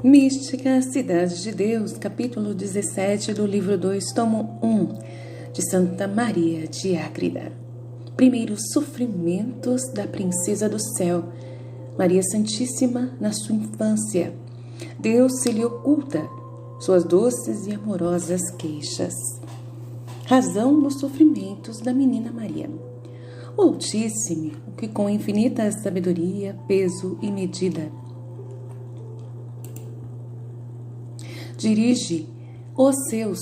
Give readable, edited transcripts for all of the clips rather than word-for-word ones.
Mística Cidade de Deus, capítulo 17 do livro 2, tomo 1, de Santa Maria de Ágreda. Primeiros sofrimentos da Princesa do Céu. Maria Santíssima na sua infância. Deus se lhe oculta suas doces e amorosas queixas. Razão dos sofrimentos da menina Maria. O Altíssimo, que com infinita sabedoria, peso e medida, dirige os seus,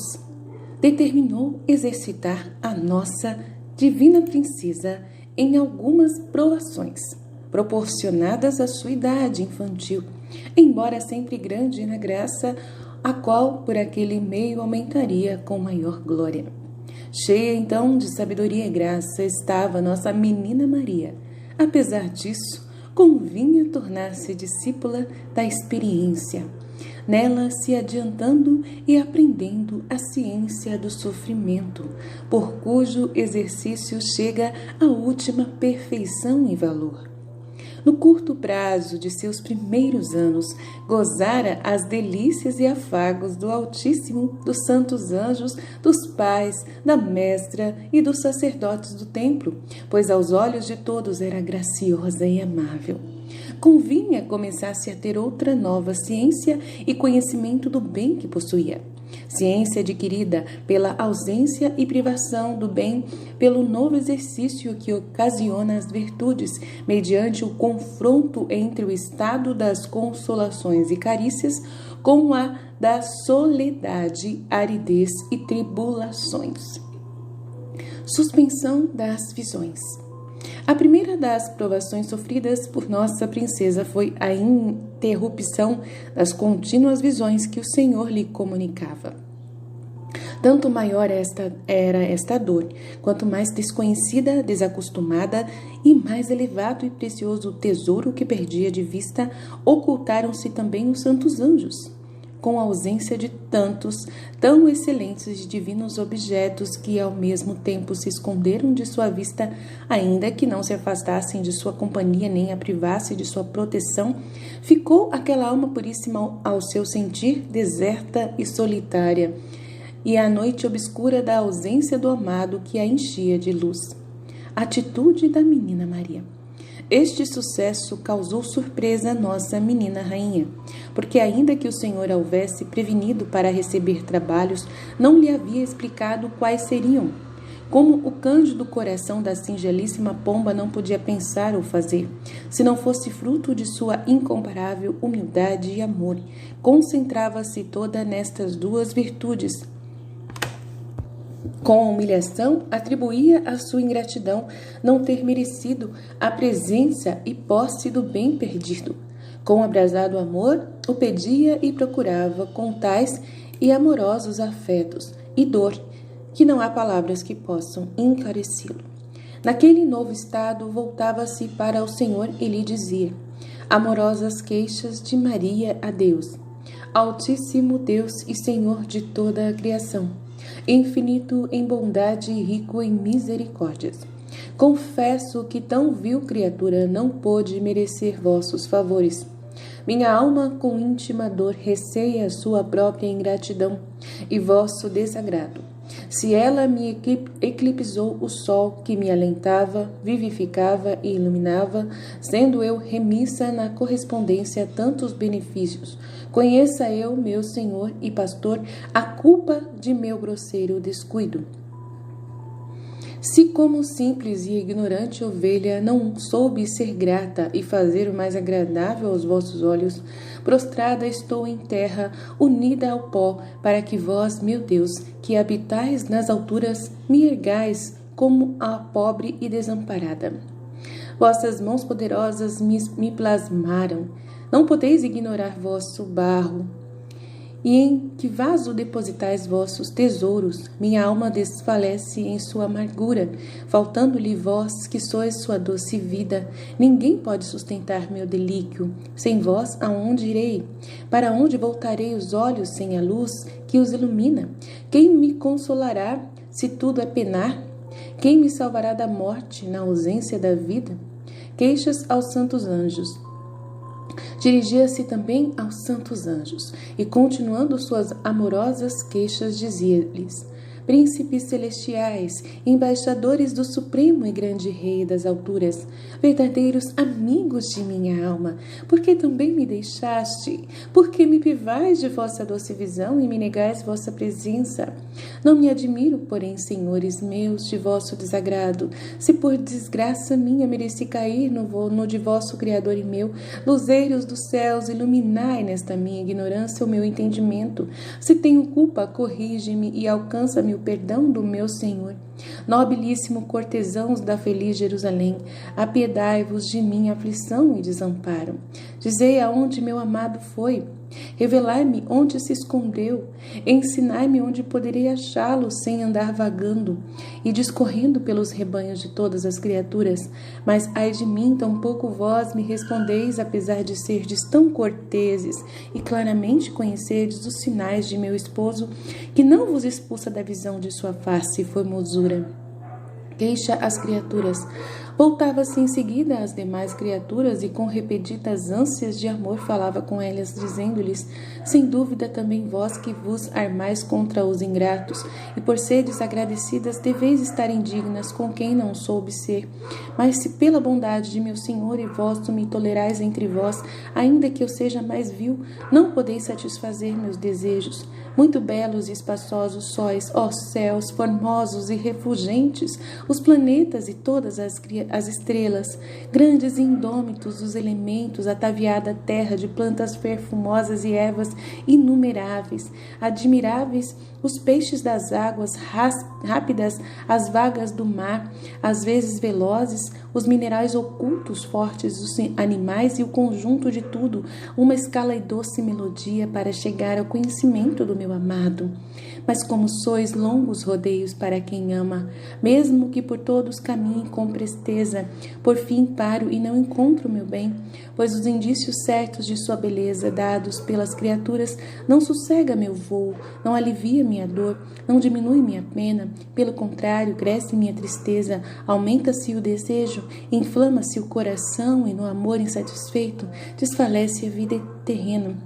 determinou exercitar a nossa divina princesa em algumas provações, proporcionadas à sua idade infantil, embora sempre grande na graça, a qual por aquele meio aumentaria com maior glória. Cheia então de sabedoria e graça estava nossa menina Maria. Apesar disso, convinha tornar-se discípula da experiência, nela se adiantando e aprendendo a ciência do sofrimento, por cujo exercício chega à última perfeição e valor. No curto prazo de seus primeiros anos, gozara as delícias e afagos do Altíssimo, dos santos anjos, dos pais, da mestra e dos sacerdotes do templo, pois aos olhos de todos era graciosa e amável. Convinha começasse a ter outra nova ciência e conhecimento do bem que possuía. Ciência adquirida pela ausência e privação do bem, pelo novo exercício que ocasiona as virtudes, mediante o confronto entre o estado das consolações e carícias com a da soledade, aridez e tribulações. Suspensão das visões. A primeira das provações sofridas por nossa princesa foi a interrupção das contínuas visões que o Senhor lhe comunicava. Tanto maior era esta dor, quanto mais desconhecida, desacostumada e mais elevado e precioso o tesouro que perdia de vista, ocultaram-se também os santos anjos. Com a ausência de tantos, tão excelentes e divinos objetos que ao mesmo tempo se esconderam de sua vista, ainda que não se afastassem de sua companhia nem a privasse de sua proteção, ficou aquela alma puríssima ao seu sentir deserta e solitária, e a noite obscura da ausência do amado que a enchia de luz. Atitude da menina Maria. Este sucesso causou surpresa à nossa menina rainha, porque ainda que o Senhor a houvesse prevenido para receber trabalhos, não lhe havia explicado quais seriam. Como o cândido coração da singelíssima pomba não podia pensar ou fazer, se não fosse fruto de sua incomparável humildade e amor, concentrava-se toda nestas duas virtudes. Com a humilhação, atribuía à sua ingratidão não ter merecido a presença e posse do bem perdido. Com abrasado amor, o pedia e procurava com tais e amorosos afetos e dor, que não há palavras que possam encarecê-lo. Naquele novo estado, voltava-se para o Senhor e lhe dizia: amorosas queixas de Maria a Deus, Altíssimo Deus e Senhor de toda a criação, infinito em bondade e rico em misericórdias. Confesso que tão vil criatura não pôde merecer vossos favores. Minha alma com íntima dor receia sua própria ingratidão e vosso desagrado. Se ela me eclipsou o sol que me alentava, vivificava e iluminava, sendo eu remissa na correspondência a tantos benefícios, conheça eu, meu Senhor e Pastor, a culpa de meu grosseiro descuido. Se como simples e ignorante ovelha não soube ser grata e fazer o mais agradável aos vossos olhos, prostrada estou em terra, unida ao pó, para que vós, meu Deus, que habitais nas alturas, me ergais como a pobre e desamparada. Vossas mãos poderosas me plasmaram. Não podeis ignorar vosso barro. E em que vaso depositais vossos tesouros? Minha alma desfalece em sua amargura, faltando-lhe vós, que sois sua doce vida. Ninguém pode sustentar meu delíquio. Sem vós, aonde irei? Para onde voltarei os olhos sem a luz que os ilumina? Quem me consolará, se tudo é penar? Quem me salvará da morte, na ausência da vida? Queixas aos santos anjos. Dirigia-se também aos santos anjos, e continuando suas amorosas queixas, dizia-lhes: Príncipes celestiais, embaixadores do Supremo e Grande Rei das alturas, verdadeiros amigos de minha alma, por que também me deixaste? Por que me privais de vossa doce visão e me negais vossa presença? Não me admiro, porém, senhores meus, de vosso desagrado, se por desgraça minha mereci cair no de vosso Criador e meu, luzeiros dos céus, iluminai nesta minha ignorância o meu entendimento. Se tenho culpa, corrige-me e alcança-me o perdão do meu Senhor. Nobilíssimo cortesãos da feliz Jerusalém, apiedai-vos de minha aflição e desamparo. Dizei aonde meu amado foi, revelai-me onde se escondeu, ensinai-me onde poderei achá-lo sem andar vagando e discorrendo pelos rebanhos de todas as criaturas. Mas ai de mim, tampouco vós me respondeis, apesar de serdes tão corteses e claramente conhecerdes os sinais de meu esposo, que não vos expulsa da visão de sua face e formosura. Queixa as criaturas. Voltava-se em seguida às demais criaturas e com repetidas ânsias de amor falava com elas, dizendo-lhes: sem dúvida também vós que vos armais contra os ingratos, e por seres agradecidas deveis estar indignas com quem não soube ser. Mas se pela bondade de meu Senhor e vosso me tolerais entre vós, ainda que eu seja mais vil, não podeis satisfazer meus desejos. Muito belos e espaçosos sois, ó céus, formosos e refulgentes, os planetas e todas as estrelas, grandes e indômitos os elementos, ataviada terra de plantas perfumosas e ervas inumeráveis, admiráveis os peixes das águas, rápidas as vagas do mar, às vezes velozes, os minerais ocultos, fortes os animais e o conjunto de tudo, uma escala e doce melodia para chegar ao conhecimento do meu amado. Mas como sois longos rodeios para quem ama, mesmo que por todos caminhe com presteza, por fim paro e não encontro meu bem, pois os indícios certos de sua beleza dados pelas criaturas não sossega meu voo, não alivia minha dor, não diminui minha pena, pelo contrário, cresce minha tristeza, aumenta-se o desejo, inflama-se o coração e no amor insatisfeito desfalece a vida terrena.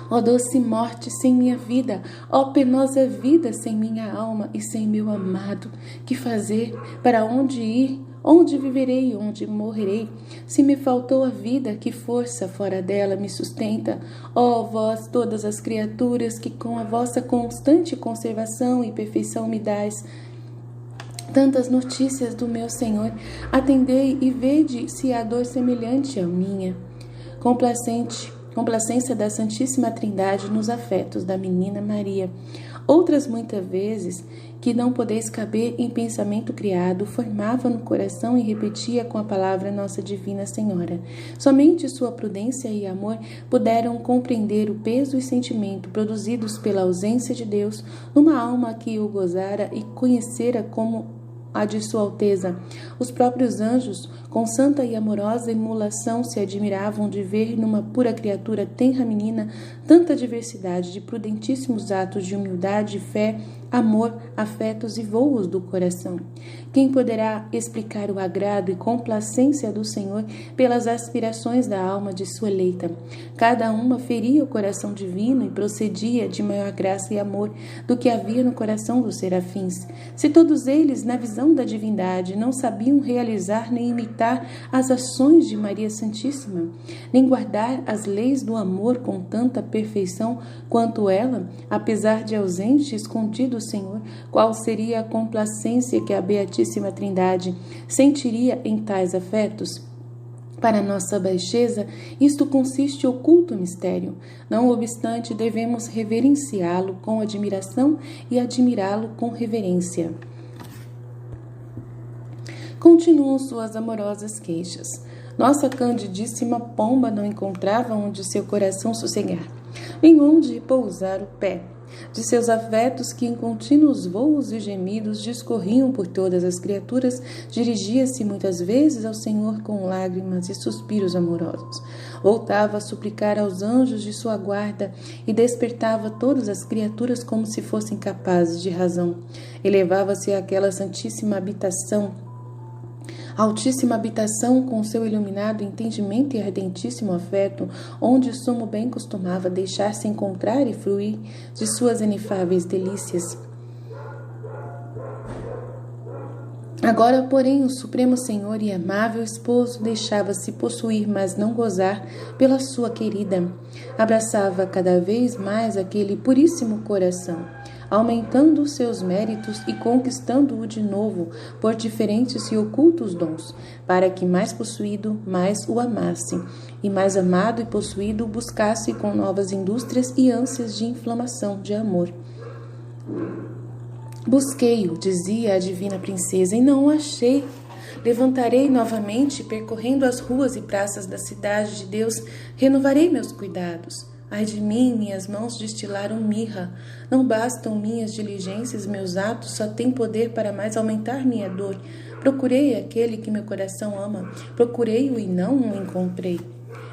Ó doce morte sem minha vida, ó penosa vida sem minha alma e sem meu amado, que fazer? Para onde ir? Onde viverei? Onde morrerei? Se me faltou a vida, que força fora dela me sustenta? Ó vós, todas as criaturas, que com a vossa constante conservação e perfeição me dais tantas notícias do meu Senhor, atendei e vede se há dor semelhante à minha. Complacência da Santíssima Trindade nos afetos da menina Maria. Outras muitas vezes, que não podeis caber em pensamento criado, formava no coração e repetia com a palavra Nossa Divina Senhora. Somente sua prudência e amor puderam compreender o peso e sentimento produzidos pela ausência de Deus numa alma que o gozara e conhecera como a de Sua Alteza. Os próprios anjos, com santa e amorosa emulação, se admiravam de ver numa pura criatura tenra menina tanta diversidade de prudentíssimos atos de humildade, fé, amor, afetos e voos do coração. Quem poderá explicar o agrado e complacência do Senhor pelas aspirações da alma de sua eleita? Cada uma feria o coração divino e procedia de maior graça e amor do que havia no coração dos serafins. Se todos eles, na visão da divindade, não sabiam realizar nem imitar as ações de Maria Santíssima, nem guardar as leis do amor com tanta perfeição quanto ela, apesar de ausente e escondido o Senhor, qual seria a complacência que a Beatíssima Trindade sentiria em tais afetos? Para nossa baixeza, isto consiste oculto mistério. Não obstante, devemos reverenciá-lo com admiração e admirá-lo com reverência. Continuam suas amorosas queixas. Nossa candidíssima pomba não encontrava onde seu coração sossegar, nem onde repousar o pé. De seus afetos, que em contínuos voos e gemidos discorriam por todas as criaturas, dirigia-se muitas vezes ao Senhor com lágrimas e suspiros amorosos. Voltava a suplicar aos anjos de sua guarda e despertava todas as criaturas como se fossem capazes de razão. Elevava-se àquela santíssima habitação Altíssima habitação com seu iluminado entendimento e ardentíssimo afeto, onde o sumo bem costumava deixar-se encontrar e fruir de suas inefáveis delícias. Agora, porém, o Supremo Senhor e amável esposo deixava-se possuir, mas não gozar, pela sua querida. Abraçava cada vez mais aquele puríssimo coração, aumentando os seus méritos e conquistando-o de novo por diferentes e ocultos dons, para que, mais possuído, mais o amasse, e mais amado e possuído, o buscasse com novas indústrias e ânsias de inflamação de amor. Busquei-o, dizia a divina princesa, e não o achei. Levantarei novamente, percorrendo as ruas e praças da cidade de Deus, renovarei meus cuidados. Ai de mim, minhas mãos destilaram mirra. Não bastam minhas diligências, meus atos só têm poder para mais aumentar minha dor. Procurei aquele que meu coração ama, procurei-o e não o encontrei.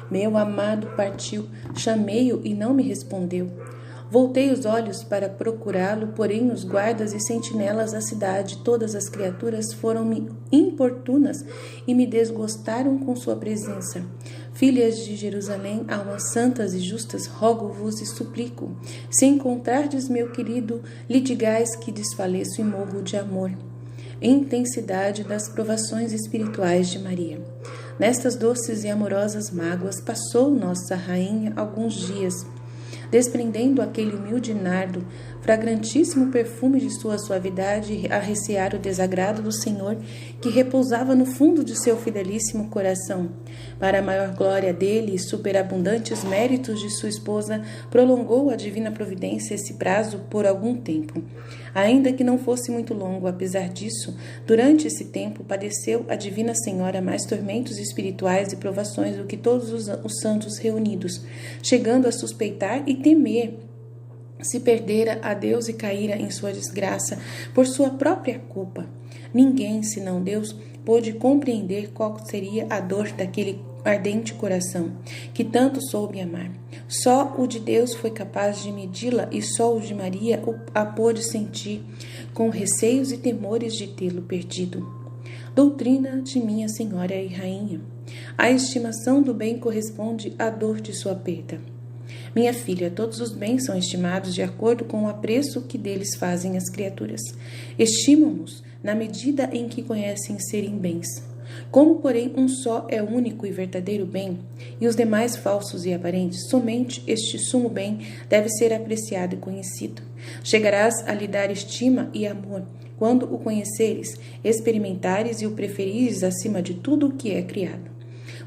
Meu amado partiu, chamei-o e não me respondeu. Voltei os olhos para procurá-lo, porém os guardas e sentinelas da cidade, todas as criaturas foram-me importunas e me desgostaram com sua presença. Filhas de Jerusalém, almas santas e justas, rogo-vos e suplico, se encontrardes meu querido, lhe digais que desfaleço e morro de amor. Intensidade das provações espirituais de Maria. Nestas doces e amorosas mágoas passou nossa rainha alguns dias, desprendendo aquele humilde nardo, fragrantíssimo perfume de sua suavidade, a recear o desagrado do Senhor, que repousava no fundo de seu fidelíssimo coração. Para a maior glória dele e superabundantes méritos de sua esposa, prolongou a divina providência esse prazo por algum tempo. Ainda que não fosse muito longo, apesar disso, durante esse tempo padeceu a Divina Senhora mais tormentos espirituais e provações do que todos os santos reunidos, chegando a suspeitar e temer se perdera a Deus e caíra em sua desgraça por sua própria culpa. Ninguém, senão Deus, pôde compreender qual seria a dor daquele ardente coração, que tanto soube amar. Só o de Deus foi capaz de medi-la e só o de Maria a pôde sentir, com receios e temores de tê-lo perdido. Doutrina de minha Senhora e Rainha. A estimação do bem corresponde à dor de sua perda. Minha filha, todos os bens são estimados de acordo com o apreço que deles fazem as criaturas. Estimam-nos na medida em que conhecem serem bens. Como, porém, um só é o único e verdadeiro bem, e os demais falsos e aparentes, somente este sumo bem deve ser apreciado e conhecido. Chegarás a lhe dar estima e amor, quando o conheceres, experimentares e o preferires acima de tudo o que é criado.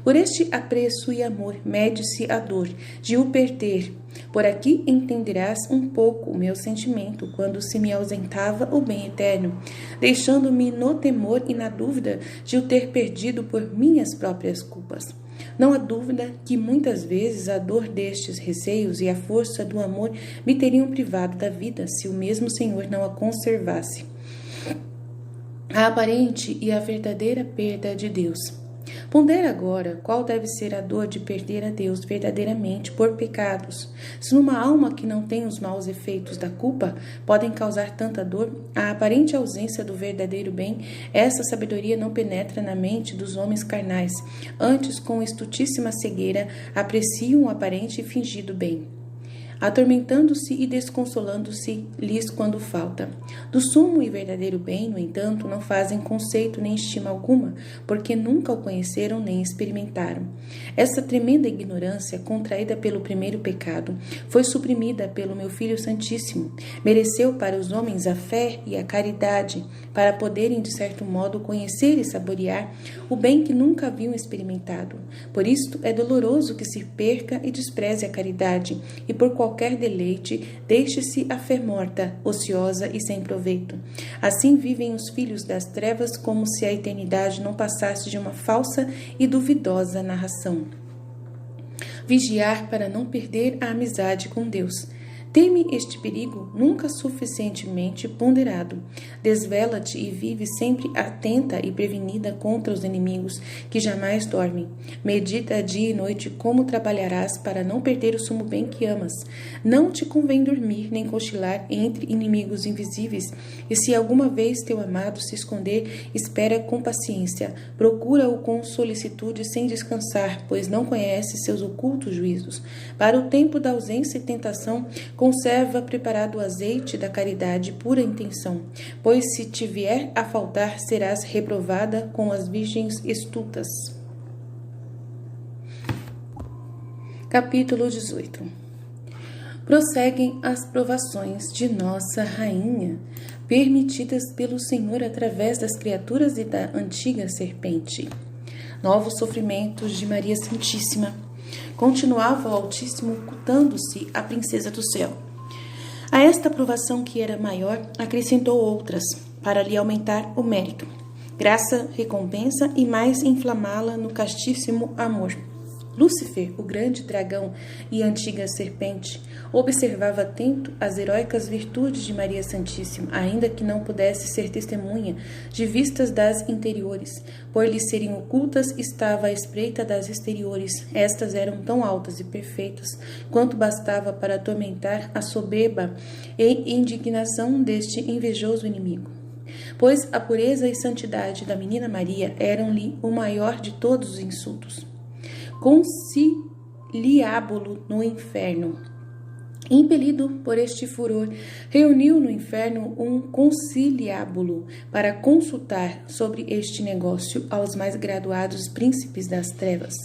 Por este apreço e amor mede-se a dor de o perder. Por aqui entenderás um pouco o meu sentimento quando se me ausentava o bem eterno, deixando-me no temor e na dúvida de o ter perdido por minhas próprias culpas. Não há dúvida que muitas vezes a dor destes receios e a força do amor me teriam privado da vida se o mesmo Senhor não a conservasse. A aparente e a verdadeira perda de Deus. Pondera agora qual deve ser a dor de perder a Deus verdadeiramente por pecados. Se numa alma que não tem os maus efeitos da culpa podem causar tanta dor, a aparente ausência do verdadeiro bem, essa sabedoria não penetra na mente dos homens carnais. Antes, com estutíssima cegueira, apreciam o aparente e fingido bem, atormentando-se e desconsolando-se lhes quando falta. Do sumo e verdadeiro bem, no entanto, não fazem conceito nem estima alguma, porque nunca o conheceram nem experimentaram. Essa tremenda ignorância, contraída pelo primeiro pecado, foi suprimida pelo meu Filho Santíssimo. Mereceu para os homens a fé e a caridade, para poderem, de certo modo, conhecer e saborear o bem que nunca haviam experimentado. Por isto, é doloroso que se perca e despreze a caridade, e por qualquer deleite, deixe-se a fé morta, ociosa e sem proveito. Assim vivem os filhos das trevas como se a eternidade não passasse de uma falsa e duvidosa narração. Vigiar para não perder a amizade com Deus. Teme este perigo nunca suficientemente ponderado. Desvela-te e vive sempre atenta e prevenida contra os inimigos que jamais dormem. Medita dia e noite como trabalharás para não perder o sumo bem que amas. Não te convém dormir nem cochilar entre inimigos invisíveis, e se alguma vez teu amado se esconder, espera com paciência. Procura-o com solicitude sem descansar, pois não conhece seus ocultos juízos. Para o tempo da ausência e tentação, conserva preparado o azeite da caridade pura intenção, pois se te vier a faltar, serás reprovada com as virgens estultas. Capítulo 18. Prosseguem as provações de Nossa Rainha, permitidas pelo Senhor através das criaturas e da antiga serpente. Novos sofrimentos de Maria Santíssima. Continuava o Altíssimo ocultando-se a princesa do céu. A esta provação, que era maior, acrescentou outras, para lhe aumentar o mérito, graça, recompensa e mais inflamá-la no castíssimo amor. Lúcifer, o grande dragão e antiga serpente, observava atento as heróicas virtudes de Maria Santíssima, ainda que não pudesse ser testemunha de vistas das interiores. Por lhe serem ocultas, estava à espreita das exteriores. Estas eram tão altas e perfeitas quanto bastava para atormentar a soberba e indignação deste invejoso inimigo. Pois a pureza e santidade da menina Maria eram-lhe o maior de todos os insultos. Conciliábulo no inferno. Impelido por este furor, reuniu no inferno um conciliábulo para consultar sobre este negócio aos mais graduados príncipes das trevas.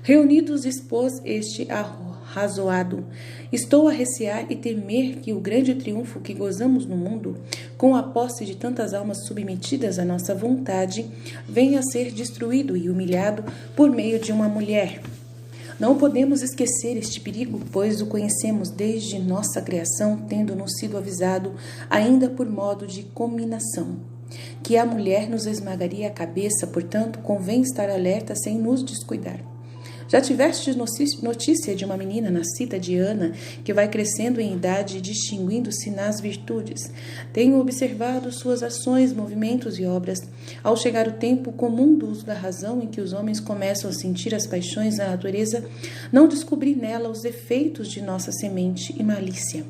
Reunidos expôs este arrazoado: estou a recear e temer que o grande triunfo que gozamos no mundo, com a posse de tantas almas submetidas à nossa vontade, venha a ser destruído e humilhado por meio de uma mulher. Não podemos esquecer este perigo, pois o conhecemos desde nossa criação, tendo-nos sido avisado, ainda por modo de cominação, que a mulher nos esmagaria a cabeça, portanto, convém estar alerta sem nos descuidar. Já tiveste notícia de uma menina nascida de Ana, que vai crescendo em idade, distinguindo-se nas virtudes. Tenho observado suas ações, movimentos e obras. Ao chegar o tempo comum do uso da razão, em que os homens começam a sentir as paixões da natureza, não descobri nela os efeitos de nossa semente e malícia,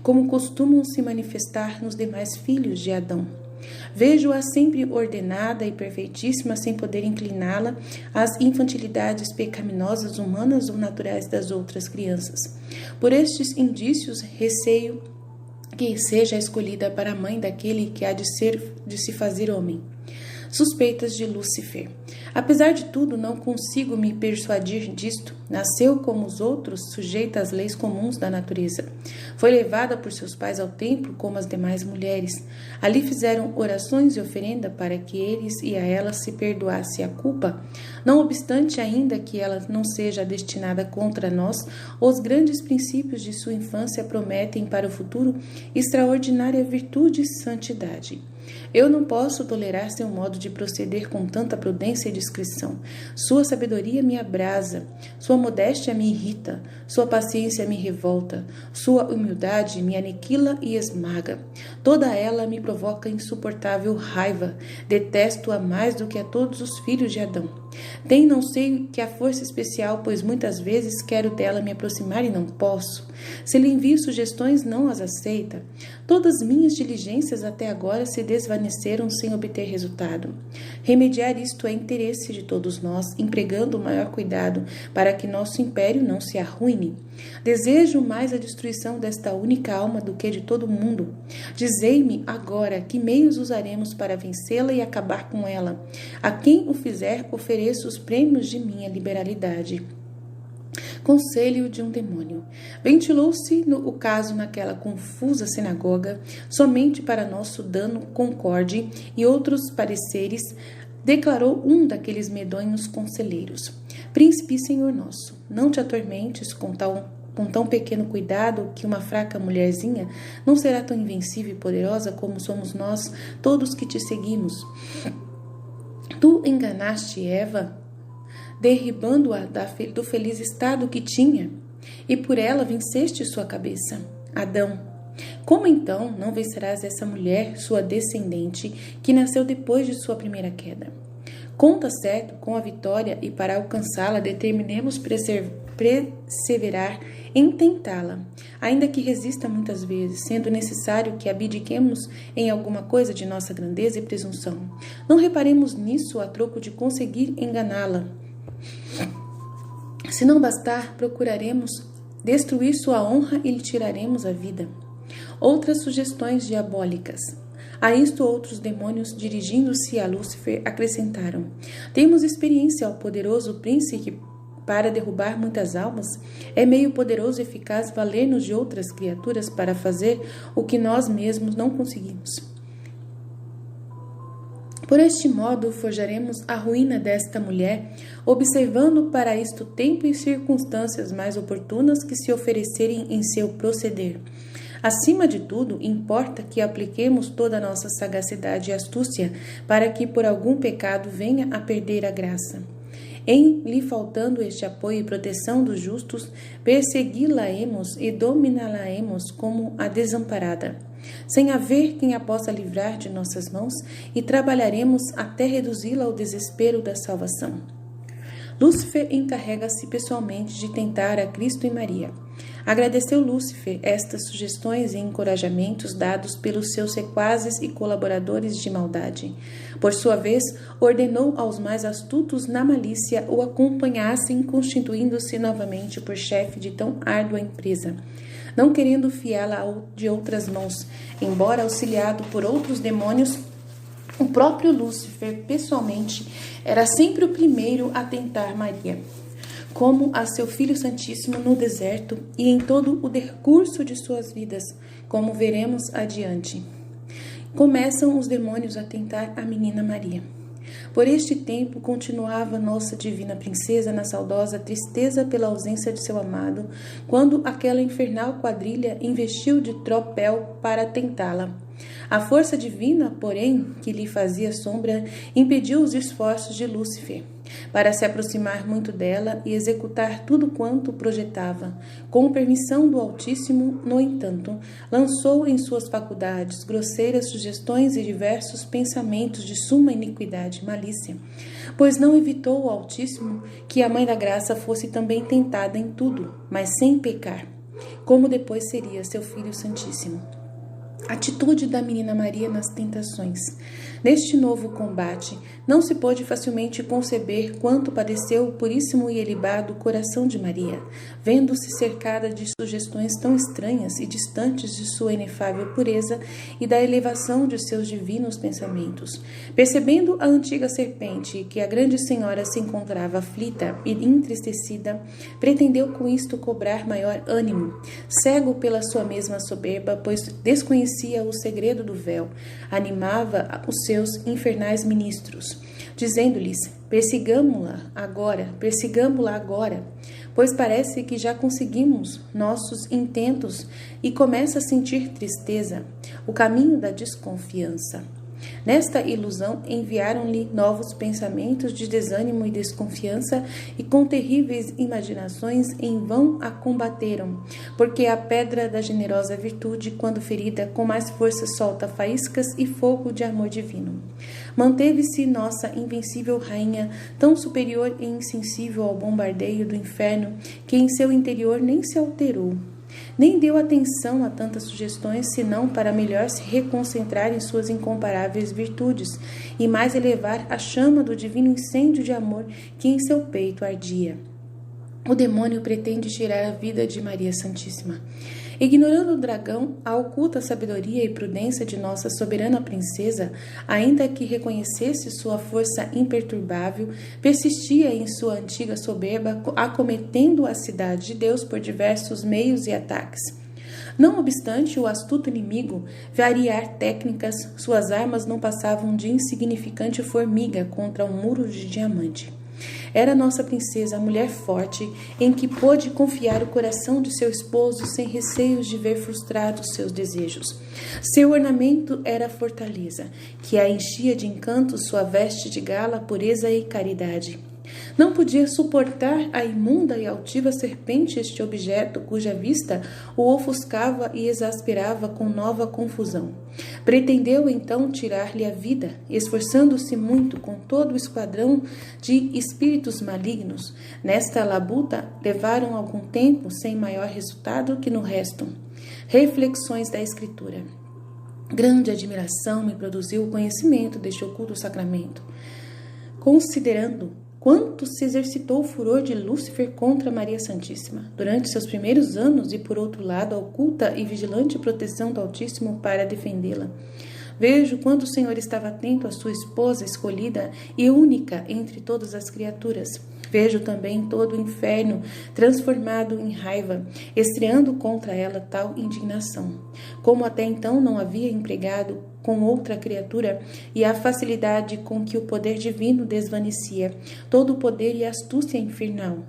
como costumam se manifestar nos demais filhos de Adão. Vejo-a sempre ordenada e perfeitíssima, sem poder incliná-la às infantilidades pecaminosas humanas ou naturais das outras crianças. Por estes indícios, receio que seja escolhida para a mãe daquele que há de se fazer homem. Suspeitas de Lúcifer. Apesar de tudo, não consigo me persuadir disto. Nasceu como os outros, sujeita às leis comuns da natureza. Foi levada por seus pais ao templo como as demais mulheres. Ali fizeram orações e oferenda para que eles e a ela se perdoasse a culpa. Não obstante, ainda que ela não seja destinada contra nós, os grandes princípios de sua infância prometem para o futuro extraordinária virtude e santidade. Eu não posso tolerar seu modo de proceder com tanta prudência e discrição. Sua sabedoria me abrasa, sua modéstia me irrita, sua paciência me revolta, sua humildade me aniquila e esmaga. Toda ela me provoca insuportável raiva. Detesto-a mais do que a todos os filhos de Adão. Tem não sei que a força especial, pois muitas vezes quero dela me aproximar e não posso. Se lhe envio sugestões, não as aceita. Todas minhas diligências até agora se desvaneceram sem obter resultado. Remediar isto é interesse de todos nós, empregando o maior cuidado para que nosso império não se arruine. Desejo mais a destruição desta única alma do que de todo o mundo. Dizei-me agora que meios usaremos para vencê-la e acabar com ela. A quem o fizer, ofereço os prêmios de minha liberalidade. Conselho de um demônio. Ventilou-se o caso naquela confusa sinagoga, somente para nosso dano concorde e outros pareceres, declarou um daqueles medonhos conselheiros: Príncipe e Senhor nosso, não te atormentes com tão pequeno cuidado, que uma fraca mulherzinha não será tão invencível e poderosa como somos nós, todos que te seguimos. Tu enganaste Eva, derribando-a do feliz estado que tinha, e por ela venceste sua cabeça. Adão. Como então não vencerás essa mulher, sua descendente, que nasceu depois de sua primeira queda? Conta certo com a vitória e para alcançá-la determinemos perseverar em tentá-la, ainda que resista muitas vezes, sendo necessário que abdiquemos em alguma coisa de nossa grandeza e presunção. Não reparemos nisso a troco de conseguir enganá-la. Se não bastar, procuraremos destruir sua honra e lhe tiraremos a vida. Outras sugestões diabólicas. A isto outros demônios, dirigindo-se a Lúcifer, acrescentaram: temos experiência ao poderoso príncipe para derrubar muitas almas? É meio poderoso e eficaz valer-nos de outras criaturas para fazer o que nós mesmos não conseguimos. Por este modo, forjaremos a ruína desta mulher, observando para isto tempo e circunstâncias mais oportunas que se oferecerem em seu proceder. Acima de tudo, importa que apliquemos toda a nossa sagacidade e astúcia para que por algum pecado venha a perder a graça. Em lhe faltando este apoio e proteção dos justos, persegui-la-emos e dominá-la-emos como a desamparada, sem haver quem a possa livrar de nossas mãos, e trabalharemos até reduzi-la ao desespero da salvação. Lúcifer encarrega-se pessoalmente de tentar a Cristo e Maria. Agradeceu Lúcifer estas sugestões e encorajamentos dados pelos seus sequazes e colaboradores de maldade. Por sua vez, ordenou aos mais astutos na malícia o acompanhassem, constituindo-se novamente por chefe de tão árdua empresa, não querendo fiá-la de outras mãos, embora auxiliado por outros demônios. O próprio Lúcifer, pessoalmente, era sempre o primeiro a tentar Maria, como a seu Filho Santíssimo no deserto e em todo o decurso de suas vidas, como veremos adiante. Começam os demônios a tentar a menina Maria. Por este tempo, continuava nossa divina princesa na saudosa tristeza pela ausência de seu amado, quando aquela infernal quadrilha investiu de tropel para tentá-la. A força divina, porém, que lhe fazia sombra, impediu os esforços de Lúcifer para se aproximar muito dela e executar tudo quanto projetava. Com permissão do Altíssimo, no entanto, lançou em suas faculdades grosseiras sugestões e diversos pensamentos de suma iniquidade e malícia, pois não evitou o Altíssimo que a Mãe da Graça fosse também tentada em tudo, mas sem pecar, como depois seria seu Filho Santíssimo. Atitude da menina Maria nas tentações. Neste novo combate, não se pode facilmente conceber quanto padeceu o puríssimo e ilibado coração de Maria, vendo-se cercada de sugestões tão estranhas e distantes de sua inefável pureza e da elevação de seus divinos pensamentos. Percebendo a antiga serpente que a grande senhora se encontrava aflita e entristecida, pretendeu com isto cobrar maior ânimo, cego pela sua mesma soberba, pois desconhecia o segredo do véu, animava os seus infernais ministros, dizendo-lhes: persigamo-la agora, pois parece que já conseguimos nossos intentos, e começa a sentir tristeza, o caminho da desconfiança. Nesta ilusão, enviaram-lhe novos pensamentos de desânimo e desconfiança, e com terríveis imaginações em vão a combateram, porque a pedra da generosa virtude, quando ferida, com mais força solta faíscas e fogo de amor divino. Manteve-se nossa invencível rainha, tão superior e insensível ao bombardeio do inferno, que em seu interior nem se alterou, nem deu atenção a tantas sugestões, senão para melhor se reconcentrar em suas incomparáveis virtudes e mais elevar a chama do divino incêndio de amor que em seu peito ardia. O demônio pretende tirar a vida de Maria Santíssima. Ignorando o dragão a oculta sabedoria e prudência de nossa soberana princesa, ainda que reconhecesse sua força imperturbável, persistia em sua antiga soberba, acometendo a cidade de Deus por diversos meios e ataques. Não obstante o astuto inimigo variar técnicas, suas armas não passavam de insignificante formiga contra um muro de diamante. Era nossa princesa a mulher forte, em que pôde confiar o coração de seu esposo sem receios de ver frustrados seus desejos. Seu ornamento era a fortaleza, que a enchia de encanto sua veste de gala, pureza e caridade. Não podia suportar a imunda e altiva serpente este objeto, cuja vista o ofuscava e exasperava com nova confusão. Pretendeu então tirar-lhe a vida, esforçando-se muito com todo o esquadrão de espíritos malignos. Nesta labuta levaram algum tempo sem maior resultado que no resto. Reflexões da Escritura. Grande admiração me produziu o conhecimento deste oculto sacramento. Considerando quanto se exercitou o furor de Lúcifer contra Maria Santíssima durante seus primeiros anos e, por outro lado, a oculta e vigilante proteção do Altíssimo para defendê-la. Vejo quanto o Senhor estava atento à sua esposa escolhida e única entre todas as criaturas. Vejo também todo o inferno transformado em raiva, estreando contra ela tal indignação. Como até então não havia empregado com outra criatura, e a facilidade com que o poder divino desvanecia todo o poder e astúcia infernal.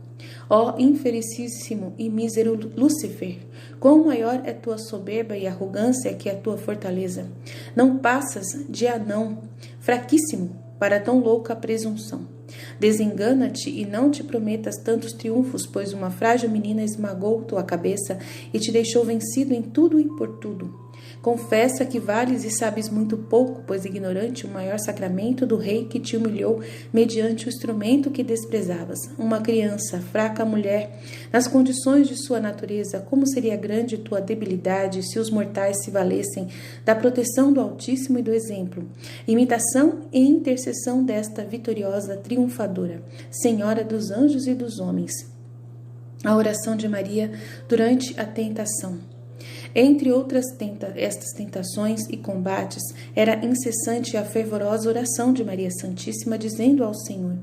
Ó infelicíssimo e mísero Lúcifer, quão maior é tua soberba e arrogância que a tua fortaleza. Não passas de anão, fraquíssimo, para tão louca presunção. Desengana-te e não te prometas tantos triunfos, pois uma frágil menina esmagou tua cabeça e te deixou vencido em tudo e por tudo. Confessa que vales e sabes muito pouco, pois ignorante o maior sacramento do rei que te humilhou mediante o instrumento que desprezavas. Uma criança, fraca mulher, nas condições de sua natureza, como seria grande tua debilidade se os mortais se valessem da proteção do Altíssimo e do exemplo, imitação e intercessão desta vitoriosa triunfadora, Senhora dos anjos e dos homens. A oração de Maria durante a tentação. Entre outras estas tentações e combates, era incessante a fervorosa oração de Maria Santíssima, dizendo ao Senhor: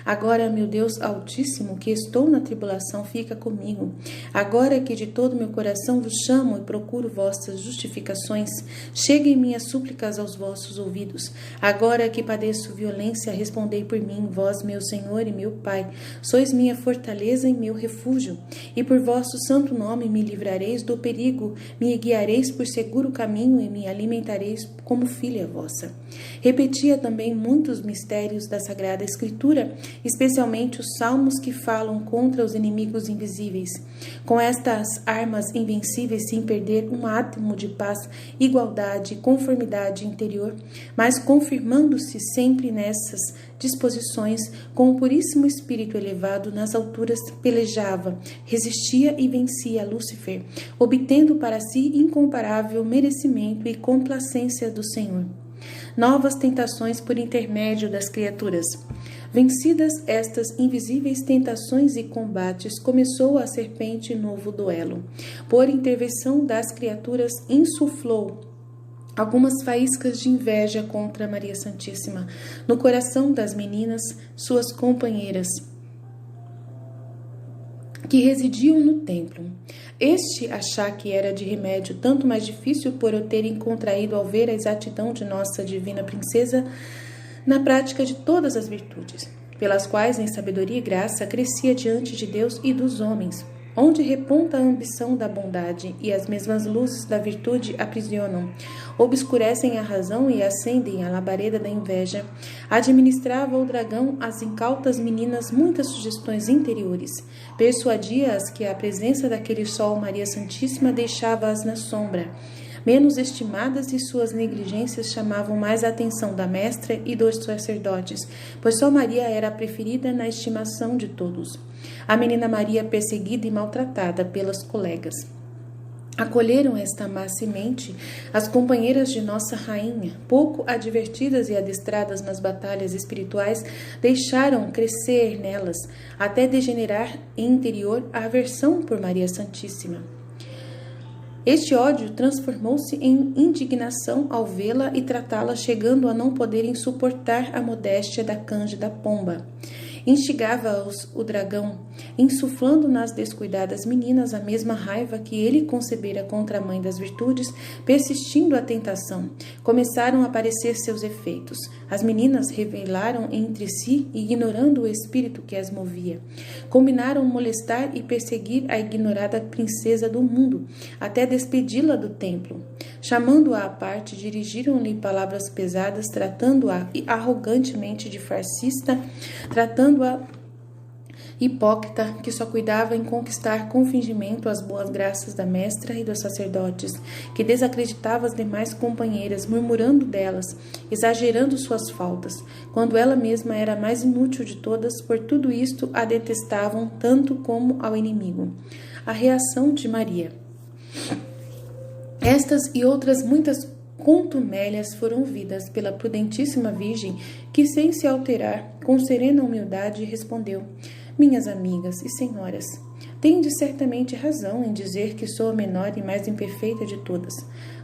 agora, meu Deus Altíssimo, que estou na tribulação, fica comigo. Agora que de todo meu coração vos chamo e procuro vossas justificações, cheguem minhas súplicas aos vossos ouvidos. Agora que padeço violência, respondei por mim, vós, meu Senhor e meu Pai. Sois minha fortaleza e meu refúgio, e por vosso santo nome me livrareis do perigo, me guiareis por seguro caminho e me alimentareis como filha vossa. Repetia também muitos mistérios da Sagrada Escritura, especialmente os salmos que falam contra os inimigos invisíveis. Com estas armas invencíveis, sem perder um átomo de paz, igualdade e conformidade interior, mas confirmando-se sempre nessas disposições, com o puríssimo espírito elevado nas alturas, pelejava, resistia e vencia Lúcifer, obtendo para si incomparável merecimento e complacência do Senhor. Novas tentações por intermédio das criaturas. Vencidas estas invisíveis tentações e combates, começou a serpente novo duelo. Por intervenção das criaturas, insuflou algumas faíscas de inveja contra Maria Santíssima no coração das meninas, suas companheiras, que residiam no templo. Este achaque era de remédio tanto mais difícil por o terem contraído ao ver a exatidão de nossa divina princesa na prática de todas as virtudes, pelas quais em sabedoria e graça crescia diante de Deus e dos homens, onde reponta a ambição da bondade e as mesmas luzes da virtude aprisionam, obscurecem a razão e acendem a labareda da inveja. Administrava o dragão às incautas meninas muitas sugestões interiores, persuadia-as que a presença daquele sol Maria Santíssima deixava-as na sombra, menos estimadas, e suas negligências chamavam mais a atenção da mestra e dos sacerdotes, pois só Maria era a preferida na estimação de todos. A menina Maria, perseguida e maltratada pelas colegas. Acolheram esta má semente as companheiras de Nossa Rainha, pouco advertidas e adestradas nas batalhas espirituais, deixaram crescer nelas, até degenerar em interior a aversão por Maria Santíssima. Este ódio transformou-se em indignação ao vê-la e tratá-la, chegando a não poderem suportar a modéstia da cândida pomba. Instigava-os o dragão, insuflando nas descuidadas meninas a mesma raiva que ele concebera contra a mãe das virtudes. Persistindo a tentação, começaram a aparecer seus efeitos. As meninas revelaram entre si, ignorando o espírito que as movia. Combinaram molestar e perseguir a ignorada princesa do mundo, até despedi-la do templo. Chamando-a à parte, dirigiram-lhe palavras pesadas, tratando-a arrogantemente de farsista, tratando-a hipócrita que só cuidava em conquistar com fingimento as boas graças da mestra e dos sacerdotes, que desacreditava as demais companheiras, murmurando delas, exagerando suas faltas, quando ela mesma era a mais inútil de todas, por tudo isto a detestavam tanto como ao inimigo. A reação de Maria. Estas e outras muitas contumélias foram ouvidas pela prudentíssima Virgem, que, sem se alterar, com serena humildade, respondeu: minhas amigas e senhoras, tendes certamente razão em dizer que sou a menor e mais imperfeita de todas.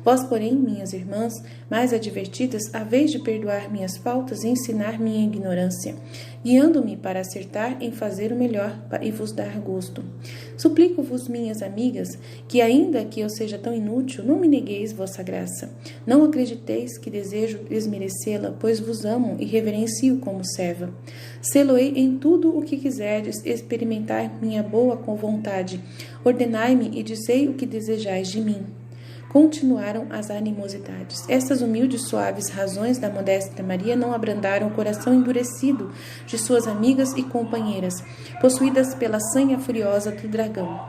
Vós, porém, minhas irmãs, mais advertidas, haveis de perdoar minhas faltas e ensinar minha ignorância, guiando-me para acertar em fazer o melhor e vos dar gosto. Suplico-vos, minhas amigas, que ainda que eu seja tão inútil, não me negueis vossa graça. Não acrediteis que desejo desmerecê-la, pois vos amo e reverencio como serva. Sê-lo-ei em tudo o que quiserdes, experimentar minha boa com vontade. Ordenai-me e dizei o que desejais de mim. Continuaram as animosidades. Estas humildes, suaves razões da modesta Maria não abrandaram o coração endurecido de suas amigas e companheiras, possuídas pela sanha furiosa do dragão.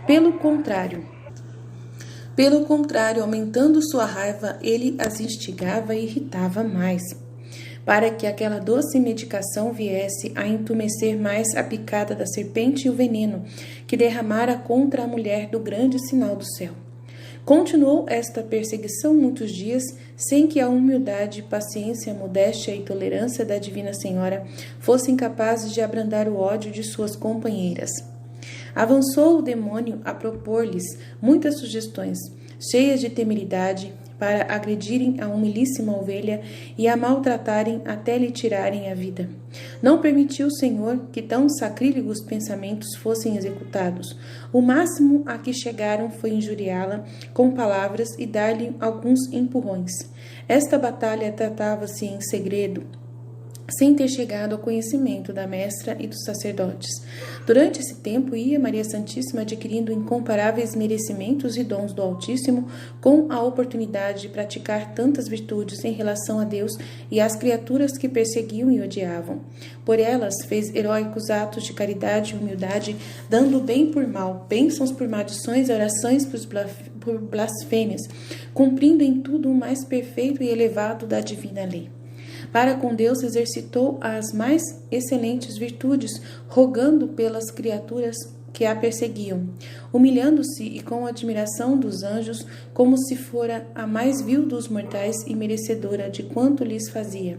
Pelo contrário, aumentando sua raiva, ele as instigava e irritava mais, para que aquela doce medicação viesse a entumecer mais a picada da serpente e o veneno que derramara contra a mulher do grande sinal do céu. Continuou esta perseguição muitos dias, sem que a humildade, paciência, modéstia e tolerância da Divina Senhora fossem capazes de abrandar o ódio de suas companheiras. Avançou o demônio a propor-lhes muitas sugestões, cheias de temeridade, para agredirem a humilíssima ovelha e a maltratarem até lhe tirarem a vida. Não permitiu o Senhor que tão sacrílegos pensamentos fossem executados. O máximo a que chegaram foi injuriá-la com palavras e dar-lhe alguns empurrões. Esta batalha tratava-se em segredo, sem ter chegado ao conhecimento da mestra e dos sacerdotes. Durante esse tempo ia Maria Santíssima adquirindo incomparáveis merecimentos e dons do Altíssimo, com a oportunidade de praticar tantas virtudes em relação a Deus e às criaturas que perseguiam e odiavam. Por elas fez heróicos atos de caridade e humildade, dando bem por mal, bênçãos por maldições e orações por blasfêmias, cumprindo em tudo o mais perfeito e elevado da divina lei. Para com Deus exercitou as mais excelentes virtudes, rogando pelas criaturas que a perseguiam, humilhando-se e com admiração dos anjos, como se fora a mais vil dos mortais e merecedora de quanto lhes fazia.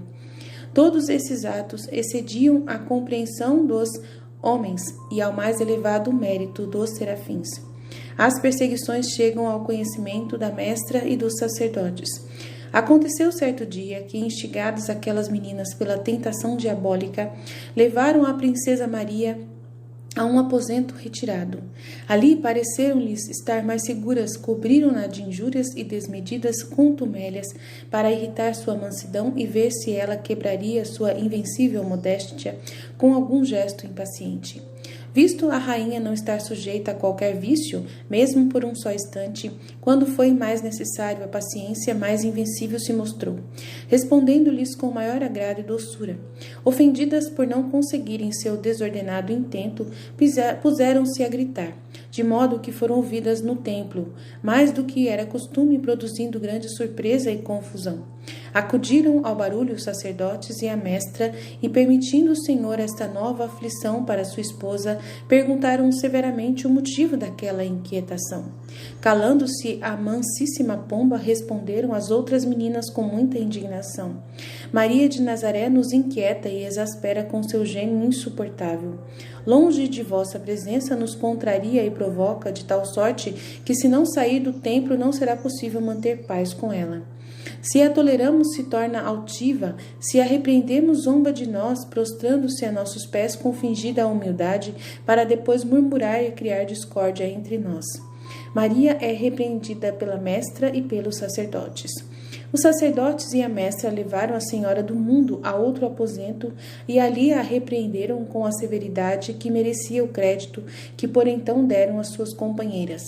Todos esses atos excediam a compreensão dos homens e ao mais elevado mérito dos serafins. As perseguições chegam ao conhecimento da mestra e dos sacerdotes. Aconteceu certo dia que, instigadas aquelas meninas pela tentação diabólica, levaram a princesa Maria a um aposento retirado. Ali pareceram-lhes estar mais seguras, cobriram-na de injúrias e desmedidas contumélias para irritar sua mansidão e ver se ela quebraria sua invencível modéstia com algum gesto impaciente. Visto a rainha não estar sujeita a qualquer vício, mesmo por um só instante, quando foi mais necessário a paciência, mais invencível se mostrou, respondendo-lhes com maior agrado e doçura. Ofendidas por não conseguirem seu desordenado intento, puseram-se a gritar, de modo que foram ouvidas no templo, mais do que era costume, produzindo grande surpresa e confusão. Acudiram ao barulho os sacerdotes e a mestra, e permitindo o Senhor esta nova aflição para sua esposa, perguntaram severamente o motivo daquela inquietação. Calando-se a mansíssima pomba, responderam as outras meninas com muita indignação: Maria de Nazaré nos inquieta e exaspera com seu gênio insuportável. Longe de vossa presença nos contraria e provoca de tal sorte que, se não sair do templo, não será possível manter paz com ela. Se a toleramos, se torna altiva; se a repreendemos, zomba de nós, prostrando-se a nossos pés com fingida humildade, para depois murmurar e criar discórdia entre nós. Maria é repreendida pela mestra e pelos sacerdotes. Os sacerdotes e a mestra levaram a Senhora do Mundo a outro aposento e ali a repreenderam com a severidade que merecia o crédito que por então deram às suas companheiras.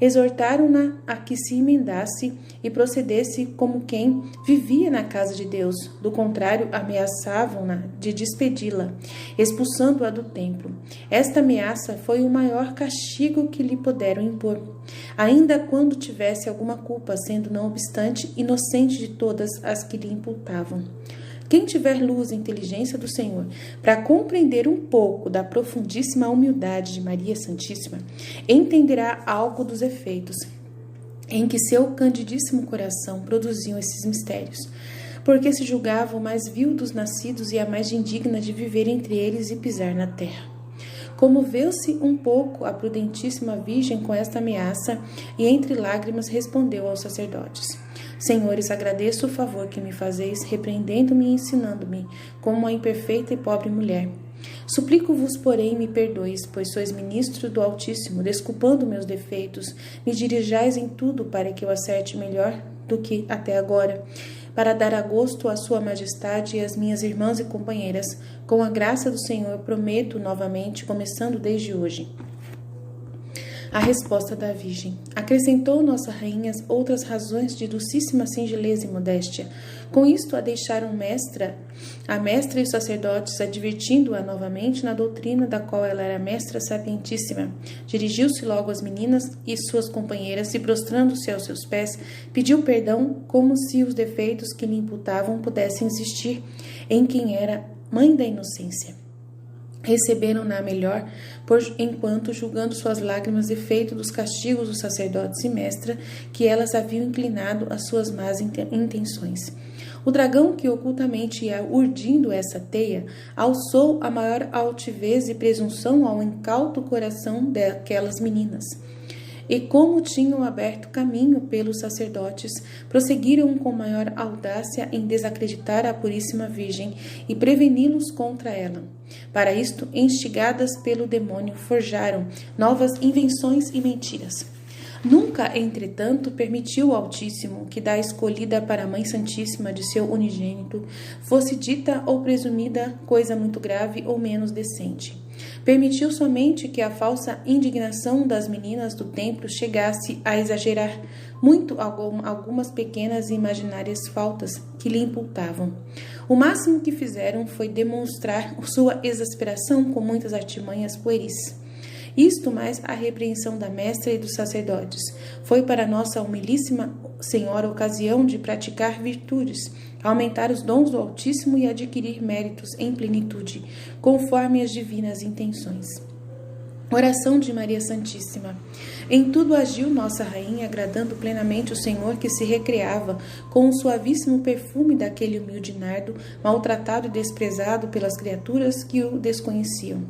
Exortaram-na a que se emendasse e procedesse como quem vivia na casa de Deus. Do contrário, ameaçavam-na de despedi-la, expulsando-a do templo. Esta ameaça foi o maior castigo que lhe puderam impor, ainda quando tivesse alguma culpa, sendo, não obstante, inocente de todas as que lhe imputavam. Quem tiver luz e inteligência do Senhor para compreender um pouco da profundíssima humildade de Maria Santíssima, entenderá algo dos efeitos em que seu candidíssimo coração produziam esses mistérios, porque se julgava o mais vil dos nascidos e a mais indigna de viver entre eles e pisar na terra. Comoveu-se um pouco a prudentíssima Virgem com esta ameaça e entre lágrimas respondeu aos sacerdotes: Senhores, agradeço o favor que me fazeis, repreendendo-me e ensinando-me, como uma imperfeita e pobre mulher. Suplico-vos, porém, me perdoeis, pois sois ministro do Altíssimo, desculpando meus defeitos, me dirijais em tudo para que eu acerte melhor do que até agora, para dar a gosto à sua majestade e às minhas irmãs e companheiras. Com a graça do Senhor, prometo novamente, começando desde hoje. A resposta da Virgem. Acrescentou Nossa Rainha outras razões de docíssima singeleza e modéstia. Com isto a deixaram a mestra e os sacerdotes, advertindo-a novamente na doutrina da qual ela era mestra sapientíssima. Dirigiu-se logo às meninas e suas companheiras e, prostrando-se aos seus pés, pediu perdão, como se os defeitos que lhe imputavam pudessem existir em quem era mãe da inocência. Receberam-na melhor, enquanto, julgando suas lágrimas efeito dos castigos dos sacerdotes e mestra, que elas haviam inclinado às suas más intenções. O dragão que ocultamente ia urdindo essa teia, alçou a maior altivez e presunção ao incauto coração daquelas meninas. E como tinham aberto caminho pelos sacerdotes, prosseguiram com maior audácia em desacreditar a Puríssima Virgem e preveni-los contra ela. Para isto, instigadas pelo demônio, forjaram novas invenções e mentiras. Nunca, entretanto, permitiu o Altíssimo que da escolhida para a Mãe Santíssima de seu unigênito fosse dita ou presumida coisa muito grave ou menos decente. Permitiu somente que a falsa indignação das meninas do templo chegasse a exagerar muito algumas pequenas e imaginárias faltas que lhe imputavam. O máximo que fizeram foi demonstrar sua exasperação com muitas artimanhas pueris. Isto mais a repreensão da mestra e dos sacerdotes foi para nossa humilíssima Senhora ocasião de praticar virtudes, aumentar os dons do Altíssimo e adquirir méritos em plenitude, conforme as divinas intenções. Oração de Maria Santíssima. Em tudo agiu Nossa Rainha, agradando plenamente o Senhor que se recreava com o suavíssimo perfume daquele humilde nardo, maltratado e desprezado pelas criaturas que o desconheciam.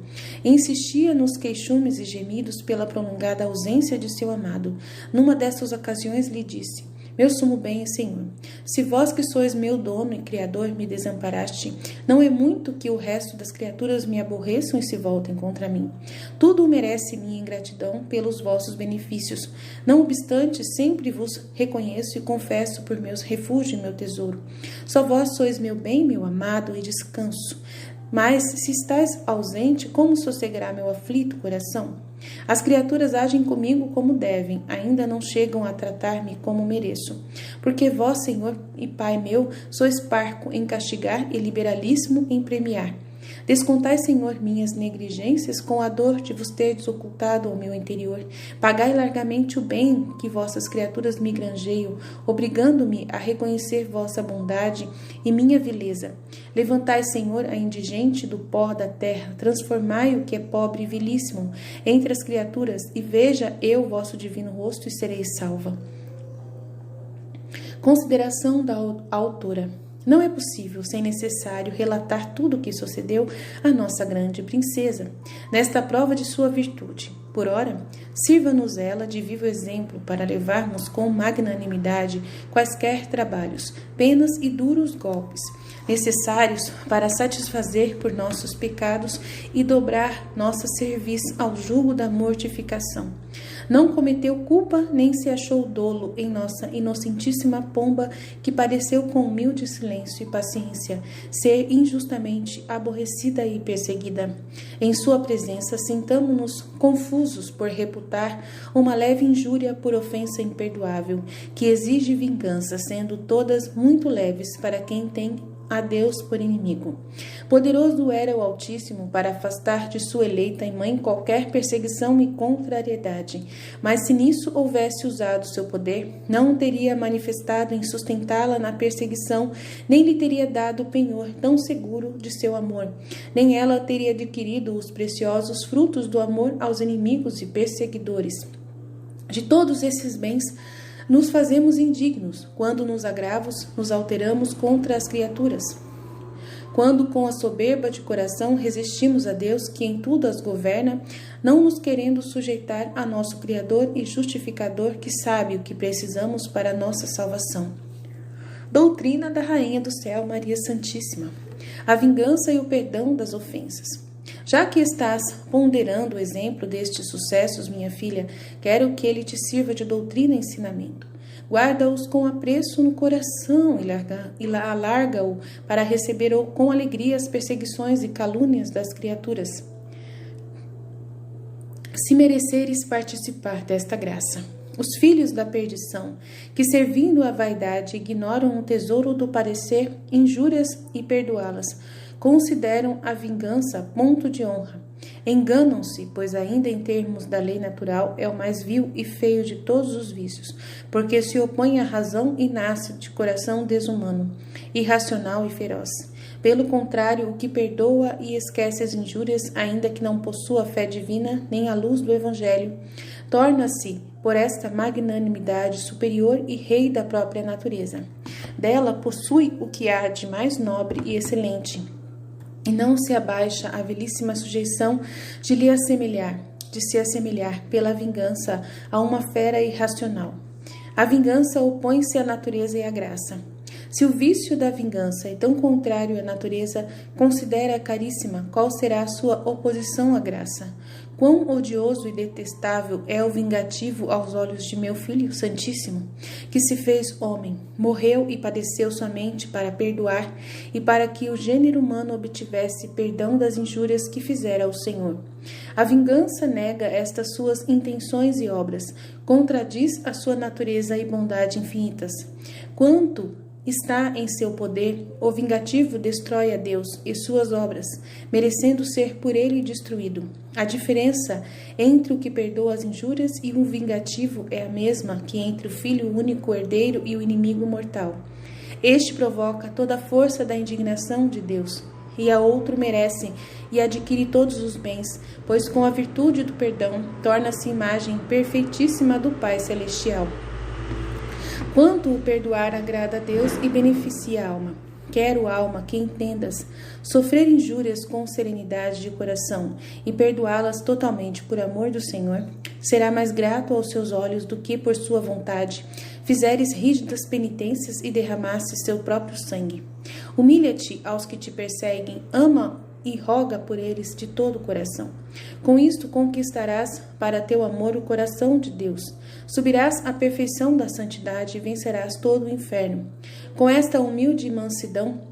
Insistia nos queixumes e gemidos pela prolongada ausência de seu amado. Numa dessas ocasiões lhe disse: Meu sumo bem, Senhor, se vós que sois meu dono e criador me desamparaste, não é muito que o resto das criaturas me aborreçam e se voltem contra mim. Tudo merece minha ingratidão pelos vossos benefícios. Não obstante, sempre vos reconheço e confesso por meus refúgio e meu tesouro. Só vós sois meu bem, meu amado, e descanso. Mas, se estáis ausente, como sossegará meu aflito coração? As criaturas agem comigo como devem, ainda não chegam a tratar-me como mereço. Porque vós, Senhor e Pai meu, sois parco em castigar e liberalíssimo em premiar. Descontai, Senhor, minhas negligências com a dor de vos ter desocultado ao meu interior. Pagai largamente o bem que vossas criaturas me granjeiam, obrigando-me a reconhecer vossa bondade e minha vileza. Levantai, Senhor, a indigente do pó da terra, transformai o que é pobre e vilíssimo entre as criaturas, e veja eu vosso divino rosto e serei salva. Consideração da autora. Não é possível, sem necessário, relatar tudo o que sucedeu à nossa grande princesa, nesta prova de sua virtude. Por ora, sirva-nos ela de vivo exemplo para levarmos com magnanimidade quaisquer trabalhos, penas e duros golpes, necessários para satisfazer por nossos pecados e dobrar nossa cerviz ao jugo da mortificação. Não cometeu culpa, nem se achou dolo em nossa inocentíssima pomba, que pareceu com humilde silêncio e paciência ser injustamente aborrecida e perseguida. Em sua presença, sintamo-nos confusos por reputar uma leve injúria por ofensa imperdoável, que exige vingança, sendo todas muito leves para quem tem a Deus por inimigo. Poderoso era o Altíssimo para afastar de sua eleita e mãe qualquer perseguição e contrariedade, mas se nisso houvesse usado seu poder, não o teria manifestado em sustentá-la na perseguição, nem lhe teria dado o penhor tão seguro de seu amor, nem ela teria adquirido os preciosos frutos do amor aos inimigos e perseguidores. De todos esses bens, nos fazemos indignos, quando nos agravos nos alteramos contra as criaturas. Quando com a soberba de coração resistimos a Deus, que em tudo as governa, não nos querendo sujeitar a nosso Criador e Justificador, que sabe o que precisamos para a nossa salvação. Doutrina da Rainha do Céu, Maria Santíssima. A vingança e o perdão das ofensas. Já que estás ponderando o exemplo destes sucessos, minha filha, quero que ele te sirva de doutrina e ensinamento. Guarda-os com apreço no coração e alarga-o para receber com alegria as perseguições e calúnias das criaturas, se mereceres participar desta graça. Os filhos da perdição, que servindo à vaidade ignoram o tesouro do parecer, injúrias e perdoá-las, consideram a vingança ponto de honra. Enganam-se, pois ainda em termos da lei natural é o mais vil e feio de todos os vícios, porque se opõe à razão e nasce de coração desumano, irracional e feroz. Pelo contrário, o que perdoa e esquece as injúrias, ainda que não possua fé divina nem a luz do Evangelho, torna-se, por esta magnanimidade, superior e rei da própria natureza. Dela possui o que há de mais nobre e excelente, e não se abaixa à vilíssima sujeição de se assemelhar pela vingança a uma fera irracional. A vingança opõe-se à natureza e à graça. Se o vício da vingança é tão contrário à natureza, considera, caríssima, qual será a sua oposição à graça. Quão odioso e detestável é o vingativo aos olhos de meu Filho Santíssimo, que se fez homem, morreu e padeceu somente para perdoar e para que o gênero humano obtivesse perdão das injúrias que fizera ao Senhor. A vingança nega estas suas intenções e obras, contradiz a sua natureza e bondade infinitas. Quanto está em seu poder, o vingativo destrói a Deus e suas obras, merecendo ser por ele destruído. A diferença entre o que perdoa as injúrias e o vingativo é a mesma que entre o filho único herdeiro e o inimigo mortal. Este provoca toda a força da indignação de Deus, e a outro merece e adquire todos os bens, pois com a virtude do perdão torna-se imagem perfeitíssima do Pai Celestial. Quanto o perdoar agrada a Deus e beneficia a alma. Quero, alma, que entendas, sofrer injúrias com serenidade de coração e perdoá-las totalmente por amor do Senhor, será mais grato aos seus olhos do que por sua vontade fizeres rígidas penitências e derramasses seu próprio sangue. Humilha-te aos que te perseguem, ama e roga por eles de todo o coração. Com isto conquistarás para teu amor o coração de Deus. Subirás à perfeição da santidade e vencerás todo o inferno. Com esta humilde mansidão,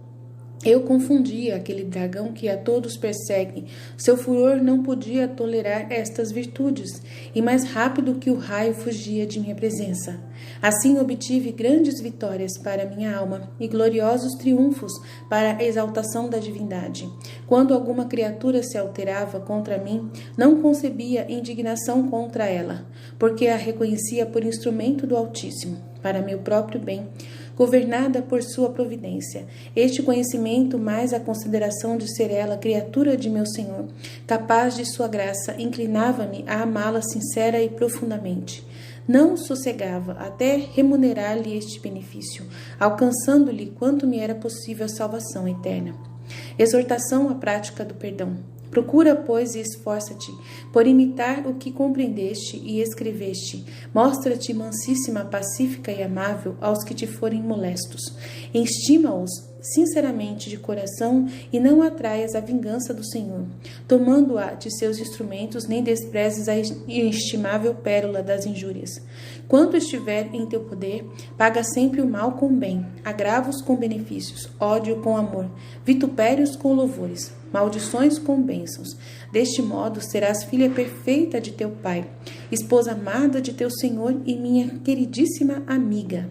eu confundia aquele dragão que a todos persegue. Seu furor não podia tolerar estas virtudes, e mais rápido que o raio fugia de minha presença. Assim obtive grandes vitórias para minha alma e gloriosos triunfos para a exaltação da divindade. Quando alguma criatura se alterava contra mim, não concebia indignação contra ela, porque a reconhecia por instrumento do Altíssimo, para meu próprio bem, governada por sua providência. Este conhecimento, mais a consideração de ser ela criatura de meu Senhor, capaz de sua graça, inclinava-me a amá-la sincera e profundamente. Não sossegava até remunerar-lhe este benefício, alcançando-lhe quanto me era possível a salvação eterna. Exortação à prática do perdão. Procura, pois, e esforça-te por imitar o que compreendeste e escreveste. Mostra-te mansíssima, pacífica e amável aos que te forem molestos. Estima-os sinceramente de coração e não atraias a vingança do Senhor, tomando-a de seus instrumentos, nem desprezes a inestimável pérola das injúrias. Quanto estiver em teu poder, paga sempre o mal com o bem, agravos com benefícios, ódio com amor, vitupérios com louvores, maldições com bênçãos. Deste modo serás filha perfeita de teu Pai, esposa amada de teu Senhor e minha queridíssima amiga.